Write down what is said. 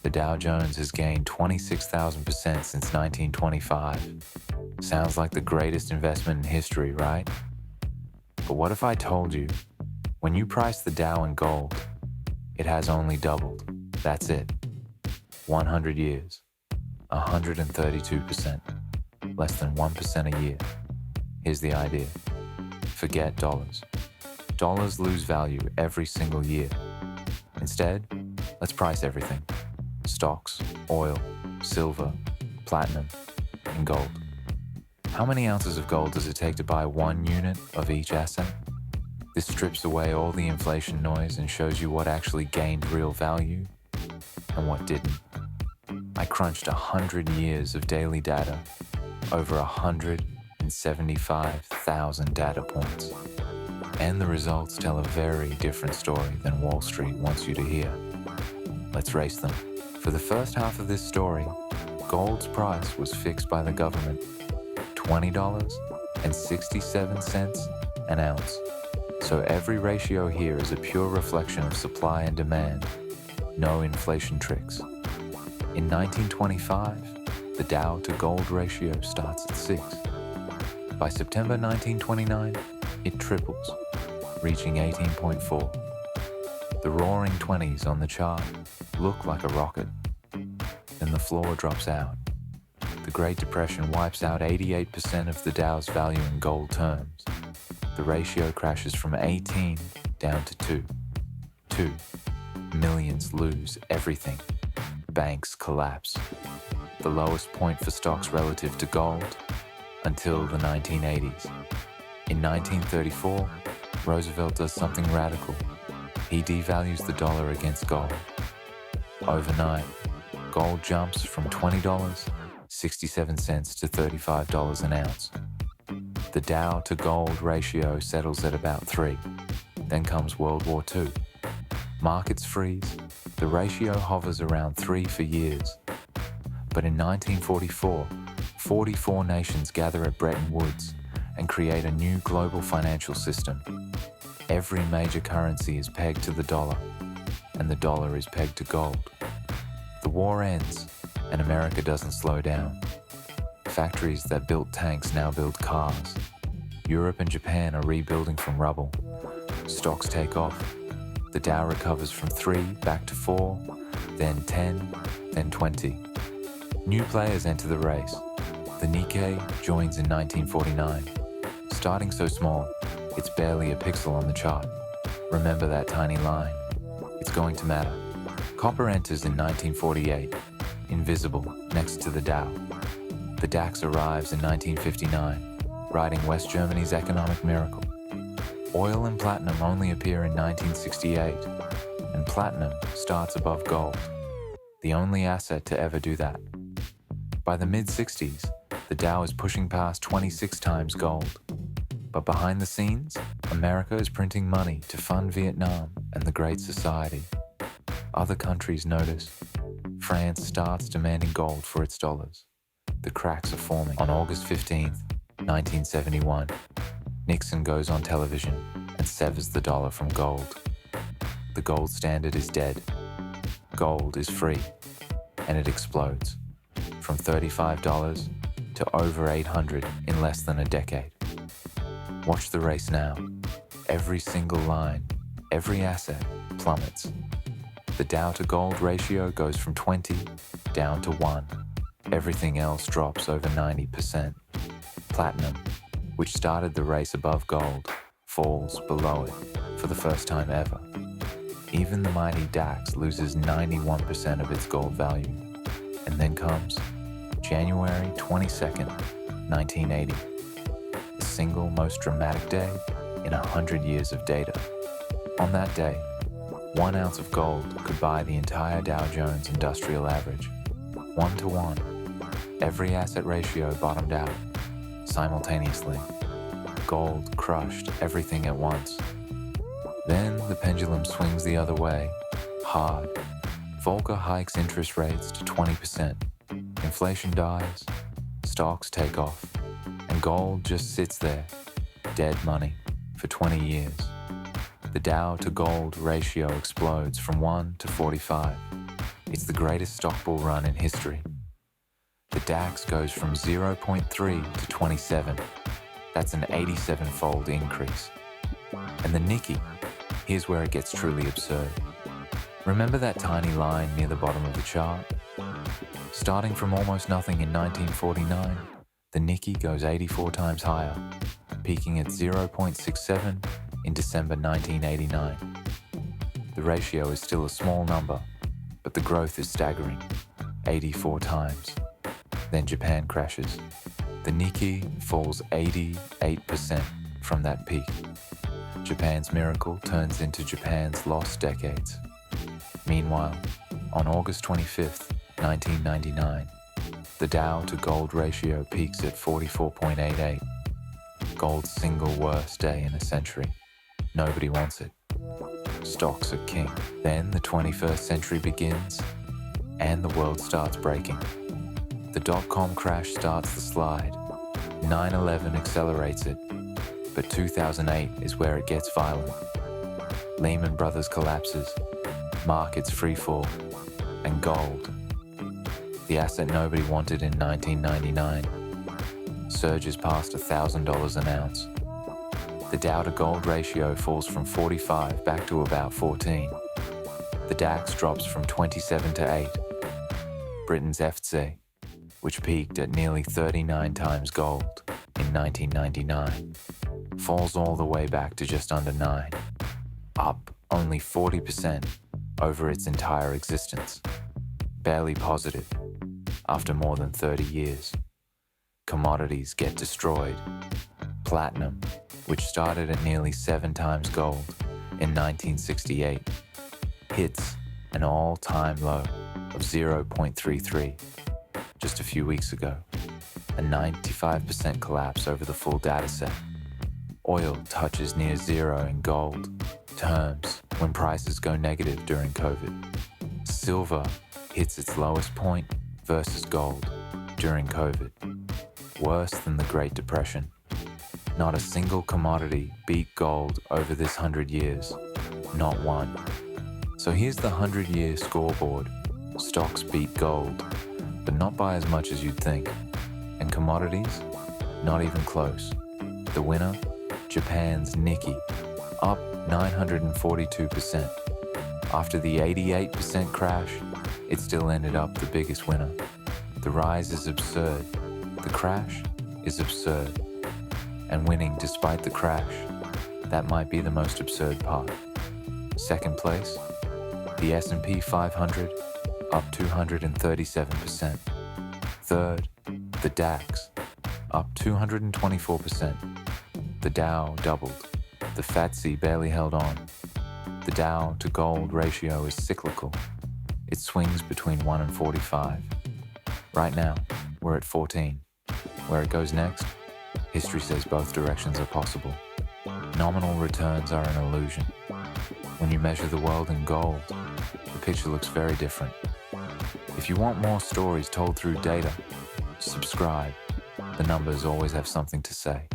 The Dow Jones has gained 26,000% since 1925. Sounds like the greatest investment in history, right? But what if I told you, when you price the Dow in gold, it has only doubled. That's it. 100 years, 132%, less than 1% a year. Here's the idea. Forget dollars. Dollars lose value every single year. Instead, let's price everything. Stocks, oil, silver, platinum, and gold. How many ounces of gold does it take to buy 1 unit of each asset? This strips away all the inflation noise and shows you what actually gained real value and what didn't. I crunched 100 years of daily data, over 175,000 data points. And the results tell a very different story than Wall Street wants you to hear. Let's race them. For the first half of this story, gold's price was fixed by the government, $20.67 an ounce. So every ratio here is a pure reflection of supply and demand, no inflation tricks. In 1925, the Dow to gold ratio starts at 6. By September 1929, it triples, reaching 18.4. The roaring 20s on the chart look like a rocket. Then the floor drops out. The Great Depression wipes out 88% of the Dow's value in gold terms. The ratio crashes from 18 down to 2. 2. Millions lose everything. Banks collapse. The lowest point for stocks relative to gold until the 1980s. In 1934, Roosevelt does something radical. He devalues the dollar against gold. Overnight, gold jumps from $20.67 to $35 an ounce. The Dow to gold ratio settles at about 3. Then comes World War II. Markets freeze. The ratio hovers around 3 for years. But in 1944, 44 nations gather at Bretton Woods and create a new global financial system. Every major currency is pegged to the dollar, and the dollar is pegged to gold. The war ends, and America doesn't slow down. Factories that built tanks now build cars. Europe and Japan are rebuilding from rubble. Stocks take off. The Dow recovers from 3 back to 4, then 10, then 20. New players enter the race. The Nikkei joins in 1949. Starting so small, it's barely a pixel on the chart. Remember that tiny line. It's going to matter. Copper enters in 1948, invisible next to the Dow. The DAX arrives in 1959, riding West Germany's economic miracle. Oil and platinum only appear in 1968, and platinum starts above gold, the only asset to ever do that. By the mid-60s, the Dow is pushing past 26 times gold. But behind the scenes, America is printing money to fund Vietnam and the Great Society. Other countries notice. France starts demanding gold for its dollars. The cracks are forming. On August 15th, 1971, Nixon goes on television and severs the dollar from gold. The gold standard is dead. Gold is free, and it explodes. From $35 to over $800 in less than a decade. Watch the race now. Every single line, every asset plummets. The Dow to gold ratio goes from 20 down to 1. Everything else drops over 90%. Platinum, which started the race above gold, falls below it for the first time ever. Even the mighty DAX loses 91% of its gold value. And then comes January 22nd, 1980. The single most dramatic day in 100 years of data. On that day, 1 ounce of gold could buy the entire Dow Jones industrial average. 1 to 1. Every asset ratio bottomed out. Simultaneously, gold crushed everything at once. Then the pendulum swings the other way, hard. Volcker hikes interest rates to 20%. Inflation dies, stocks take off, and gold just sits there, dead money, for 20 years. The Dow to gold ratio explodes from 1 to 45. It's the greatest stock bull run in history. The DAX goes from 0.3 to 27. That's an 87-fold increase. And the Nikkei, here's where it gets truly absurd. Remember that tiny line near the bottom of the chart? Starting from almost nothing in 1949, the Nikkei goes 84 times higher, peaking at 0.67 in December 1989. The ratio is still a small number, but the growth is staggering, 84 times. Then Japan crashes. The Nikkei falls 88% from that peak. Japan's miracle turns into Japan's lost decades. Meanwhile, on August 25th, 1999, the Dow to gold ratio peaks at 44.88. Gold's single worst day in a century. Nobody wants it. Stocks are king. Then the 21st century begins, and the world starts breaking. The dot-com crash starts the slide. 9/11 accelerates it, but 2008 is where it gets violent. Lehman Brothers collapses, markets freefall, and gold, the asset nobody wanted in 1999, surges past $1,000 an ounce. The Dow to gold ratio falls from 45 back to about 14. The DAX drops from 27 to 8. Britain's FTSE, which peaked at nearly 39 times gold in 1999, falls all the way back to just under 9, up only 40% over its entire existence, barely positive after more than 30 years. Commodities get destroyed. Platinum, which started at nearly 7 times gold in 1968, hits an all-time low of 0.33 just a few weeks ago, a 95% collapse over the full dataset. Oil touches near zero in gold terms when prices go negative during COVID. Silver hits its lowest point versus gold during COVID, worse than the Great Depression. Not a single commodity beat gold over this 100 years, not one. So here's the 100-year scoreboard. Stocks beat gold, but not by as much as you'd think. And commodities, not even close. The winner, Japan's Nikkei, up 942%. After the 88% crash, it still ended up the biggest winner. The rise is absurd. The crash is absurd. And winning despite the crash, that might be the most absurd part. Second place, the S&P 500, up 237%. Third, the DAX, up 224%. The Dow doubled. The FTSE barely held on. The Dow to gold ratio is cyclical. It swings between 1 and 45. Right now, we're at 14. Where it goes next? History says both directions are possible. Nominal returns are an illusion. When you measure the world in gold, the picture looks very different. If you want more stories told through data, subscribe. The numbers always have something to say.